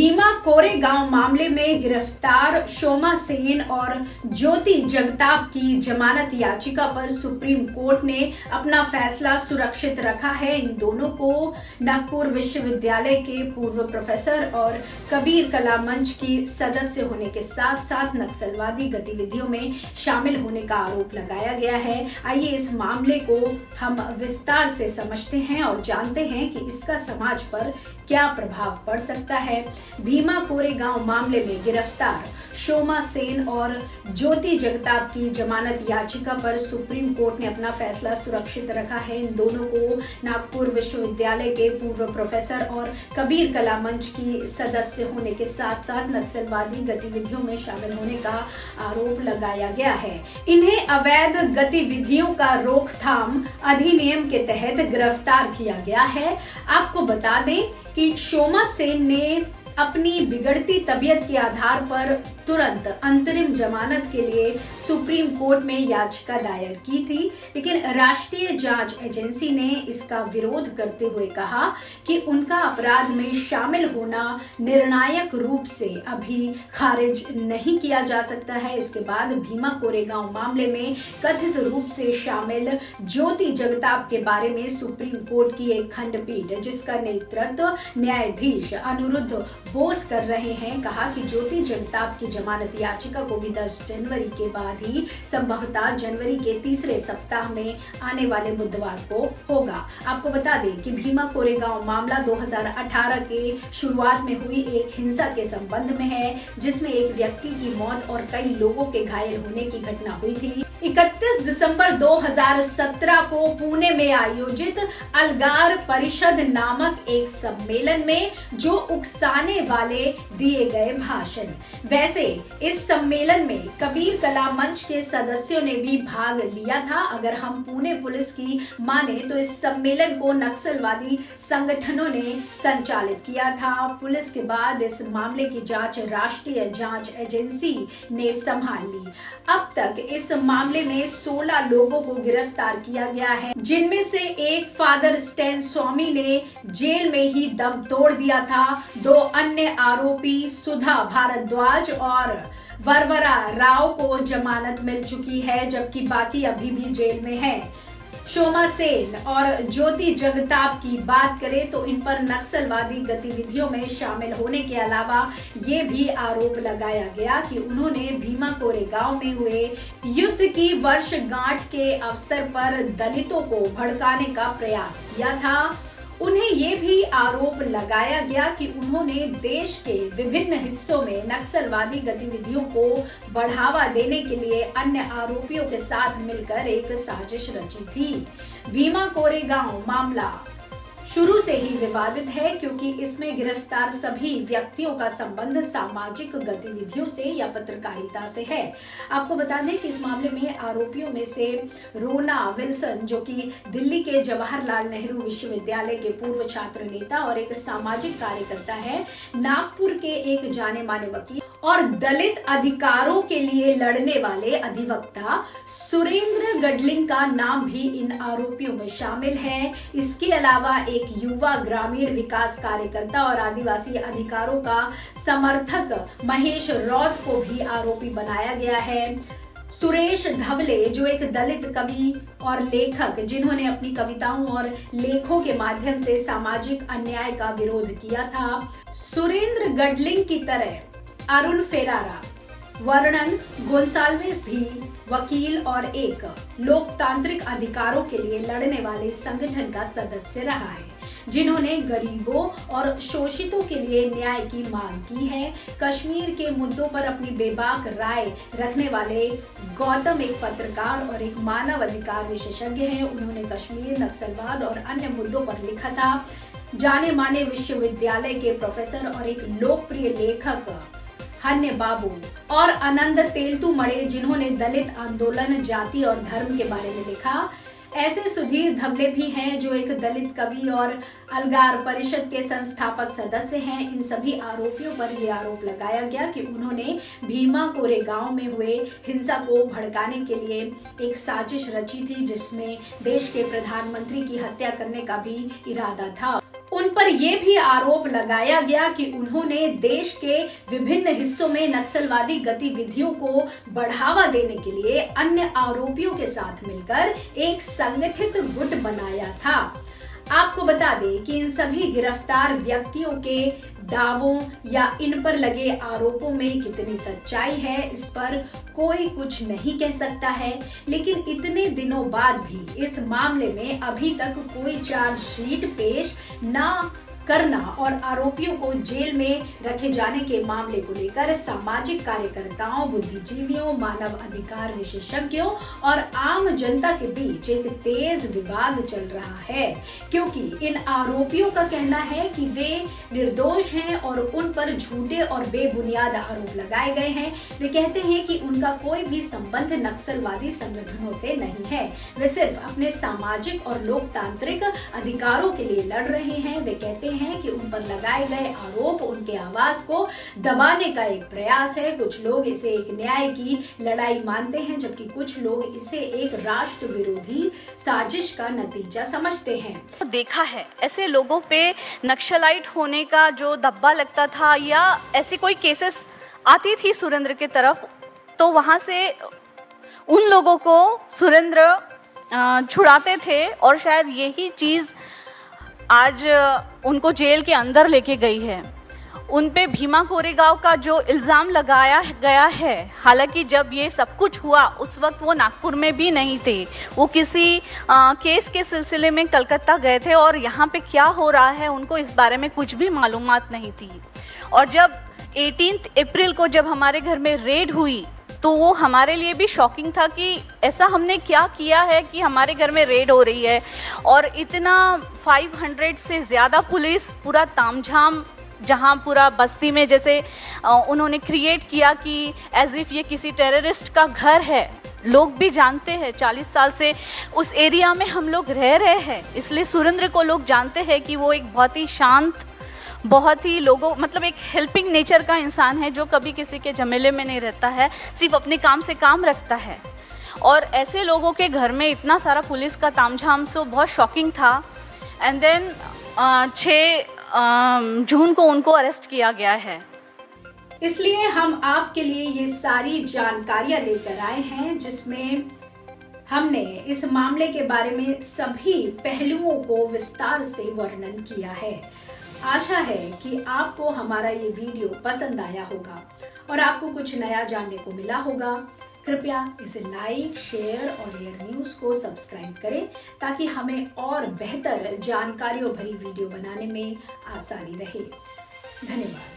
भीमा कोरेगांव मामले में गिरफ्तार शोमा सेन और ज्योति जगताप की जमानत याचिका पर सुप्रीम कोर्ट ने अपना फैसला सुरक्षित रखा है। इन दोनों को नागपुर विश्वविद्यालय के पूर्व प्रोफेसर और कबीर कला मंच की सदस्य होने के साथ साथ नक्सलवादी गतिविधियों में शामिल होने का आरोप लगाया गया है। आइए इस मामले को हम विस्तार से समझते हैं और जानते हैं कि इसका समाज पर क्या प्रभाव पड़ सकता है। भीमा कोरेगांव मामले में गिरफ्तार शोमा सेन और ज्योति जगताप की जमानत याचिका पर सुप्रीम कोर्ट ने अपना फैसला सुरक्षित रखा है। इन दोनों को नागपुर विश्वविद्यालय के पूर्व प्रोफेसर और कबीर कला मंच की सदस्य होने के साथ साथ नक्सलवादी गतिविधियों में शामिल होने का आरोप लगाया गया है। इन्हें अवैध गतिविधियों का रोकथाम अधिनियम के तहत गिरफ्तार किया गया है। आपको बता दें कि शोमा सेन ने अपनी बिगड़ती तबीयत के आधार पर तुरंत अंतरिम जमानत के लिए सुप्रीम कोर्ट में याचिका दायर की थी, लेकिन राष्ट्रीय जांच एजेंसी ने इसका विरोध करते हुए कहा कि उनका अपराध में शामिल होना निर्णायक रूप से अभी खारिज नहीं किया जा सकता है। इसके बाद भीमा कोरेगांव मामले में कथित रूप से शामिल ज्योति जगताप के बारे में सुप्रीम कोर्ट की एक खंडपीठ, जिसका नेतृत्व न्यायाधीश अनिरुद्ध बोस कर रहे हैं, कहा कि ज्योति जगताप की जमानत याचिका को भी 10 जनवरी के बाद ही संभवतः जनवरी के तीसरे सप्ताह में आने वाले बुधवार को होगा। आपको बता दें कि भीमा कोरेगांव मामला 2018 के शुरुआत में हुई एक हिंसा के संबंध में है, जिसमें एक व्यक्ति की मौत और कई लोगों के घायल होने की घटना हुई थी। 31 दिसंबर 2017 को पुणे में आयोजित अलगार परिषद नामक एक सम्मेलन में जो उकसाने वाले दिए गए भाषण। वैसे इस सम्मेलन में कबीर कला मंच के सदस्यों ने भी भाग लिया था। अगर हम पुणे पुलिस की माने तो इस सम्मेलन को नक्सलवादी संगठनों ने संचालित किया था। पुलिस के बाद इस मामले की जांच राष्ट्रीय जांच एजेंसी ने संभाल ली। अब तक इस मामले में 16 लोगों को गिरफ्तार किया गया है, जिनमें से एक फादर स्टैन स्वामी ने जेल में ही दम तोड़ दिया था। 2 अन्य आरोपी सुधा भारद्वाज और वरवरा राव को जमानत मिल चुकी है, जबकि बाकी अभी भी जेल में हैं। शोमा सेन और ज्योति जगताप की बात करें तो इन पर नक्सलवादी गतिविधियों में शामिल होने के अलावा ये भी आरोप लगाया गया कि उन्होंने भीमा कोरेगांव में हुए युद्ध की वर्षगांठ के अवसर पर दलितों को भड़काने का प्रयास किया था। उन्हें ये भी आरोप लगाया गया कि उन्होंने देश के विभिन्न हिस्सों में नक्सलवादी गतिविधियों को बढ़ावा देने के लिए अन्य आरोपियों के साथ मिलकर एक साजिश रची थी। भीमा कोरेगांव मामला शुरू से ही विवादित है, क्योंकि इसमें गिरफ्तार सभी व्यक्तियों का संबंध सामाजिक गतिविधियों से या पत्रकारिता से है। आपको बता दें कि इस मामले में आरोपियों में से रोना विल्सन, जो कि दिल्ली के जवाहरलाल नेहरू विश्वविद्यालय के पूर्व छात्र नेता और एक सामाजिक कार्यकर्ता है, नागपुर के एक जाने माने वकील और दलित अधिकारों के लिए लड़ने वाले अधिवक्ता सुरेंद्र गडलिंग का नाम भी इन आरोपियों में शामिल है। इसके अलावा एक युवा ग्रामीण विकास कार्यकर्ता और आदिवासी अधिकारों का समर्थक महेश रौत को भी आरोपी बनाया गया है। सुरेश धवले, जो एक दलित कवि और लेखक, जिन्होंने अपनी कविताओं और लेखों के माध्यम से सामाजिक अन्याय का विरोध किया था। सुरेंद्र गडलिंग की तरह अरुण फेरारा, वर्णन गोंसाल्विस भी वकील और एक लोकतांत्रिक अधिकारों के लिए लड़ने वाले संगठन का सदस्य रहा है, जिन्होंने गरीबों और शोषितों के लिए न्याय की मांग की है। कश्मीर के मुद्दों पर अपनी बेबाक राय रखने वाले गौतम एक पत्रकार और एक मानव अधिकार विशेषज्ञ हैं। उन्होंने कश्मीर, नक्सलवाद और अन्य मुद्दों पर लिखा था। जाने माने विश्वविद्यालय के प्रोफेसर और एक लोकप्रिय लेखक हन्य बाबू और आनंद तेलतुमड़े, जिन्होंने दलित आंदोलन, जाति और धर्म के बारे में लिखा। ऐसे सुधीर धवले भी हैं, जो एक दलित कवि और अलगार परिषद के संस्थापक सदस्य हैं। इन सभी आरोपियों पर यह आरोप लगाया गया कि उन्होंने भीमा कोरेगांव में हुए हिंसा को भड़काने के लिए एक साजिश रची थी, जिसमें देश के प्रधानमंत्री की हत्या करने का भी इरादा था। उन पर यह भी आरोप लगाया गया कि उन्होंने देश के विभिन्न हिस्सों में नक्सलवादी गतिविधियों को बढ़ावा देने के लिए अन्य आरोपियों के साथ मिलकर एक संगठित गुट बनाया था। आपको बता दें कि इन सभी गिरफ्तार व्यक्तियों के दावों या इन पर लगे आरोपों में कितनी सच्चाई है, इस पर कोई कुछ नहीं कह सकता है। लेकिन इतने दिनों बाद भी इस मामले में अभी तक कोई चार्जशीट पेश न करना और आरोपियों को जेल में रखे जाने के मामले को लेकर सामाजिक कार्यकर्ताओं, बुद्धिजीवियों, मानव अधिकार विशेषज्ञों और आम जनता के बीच एक तेज विवाद चल रहा है, क्योंकि इन आरोपियों का कहना है कि वे निर्दोष हैं और उन पर झूठे और बेबुनियाद आरोप लगाए गए हैं। वे कहते हैं कि उनका कोई भी संबंध नक्सलवादी संगठनों से नहीं है, वे सिर्फ अपने सामाजिक और लोकतांत्रिक अधिकारों के लिए लड़ रहे हैं। वे कहते हैं कि उन पर लगाए गए आरोप उनके आवाज को दबाने का एक प्रयास है। कुछ लोग इसे एक न्याय की लड़ाई मानते हैं, जबकि कुछ लोग इसे एक राष्ट्र विरोधी साजिश का नतीजा समझते हैं। देखा है ऐसे लोगों पे नक्सलाइट होने का जो धब्बा लगता था या ऐसी कोई केसेस आती थी सुरेंद्र की तरफ, तो वहां से उन लोगों को सुरेंद्र छुड़ाते थे और शायद यही चीज आज उनको जेल के अंदर लेके गई है। उन पे भीमा कोरेगांव का जो इल्ज़ाम लगाया गया है, हालांकि जब ये सब कुछ हुआ उस वक्त वो नागपुर में भी नहीं थे, वो किसी केस के सिलसिले में कलकत्ता गए थे और यहाँ पे क्या हो रहा है उनको इस बारे में कुछ भी मालूमात नहीं थी। और जब 18 अप्रैल को जब हमारे घर में रेड हुई तो वो हमारे लिए भी शॉकिंग था कि ऐसा हमने क्या किया है कि हमारे घर में रेड हो रही है और इतना 500 से ज़्यादा पुलिस, पूरा तामझाम, जहाँ पूरा बस्ती में जैसे उन्होंने क्रिएट किया कि एज इफ़ ये किसी टेररिस्ट का घर है। लोग भी जानते हैं 40 साल से उस एरिया में हम लोग रह रहे हैं, इसलिए सुरेंद्र को लोग जानते हैं कि वो एक बहुत ही शांत, बहुत ही लोगों मतलब एक हेल्पिंग नेचर का इंसान है, जो कभी किसी के झमेले में नहीं रहता है, सिर्फ अपने काम से काम रखता है। और ऐसे लोगों के घर में इतना सारा पुलिस का तामझाम से बहुत शॉकिंग था। एंड देन 6 जून को उनको अरेस्ट किया गया है। इसलिए हम आपके लिए ये सारी जानकारियां लेकर आए हैं, जिसमें हमने इस मामले के बारे में सभी पहलुओं को विस्तार से वर्णन किया है। आशा है कि आपको हमारा ये वीडियो पसंद आया होगा और आपको कुछ नया जानने को मिला होगा। कृपया इसे लाइक, शेयर और एयर न्यूज को सब्सक्राइब करें ताकि हमें और बेहतर जानकारियों भरी वीडियो बनाने में आसानी रहे। धन्यवाद।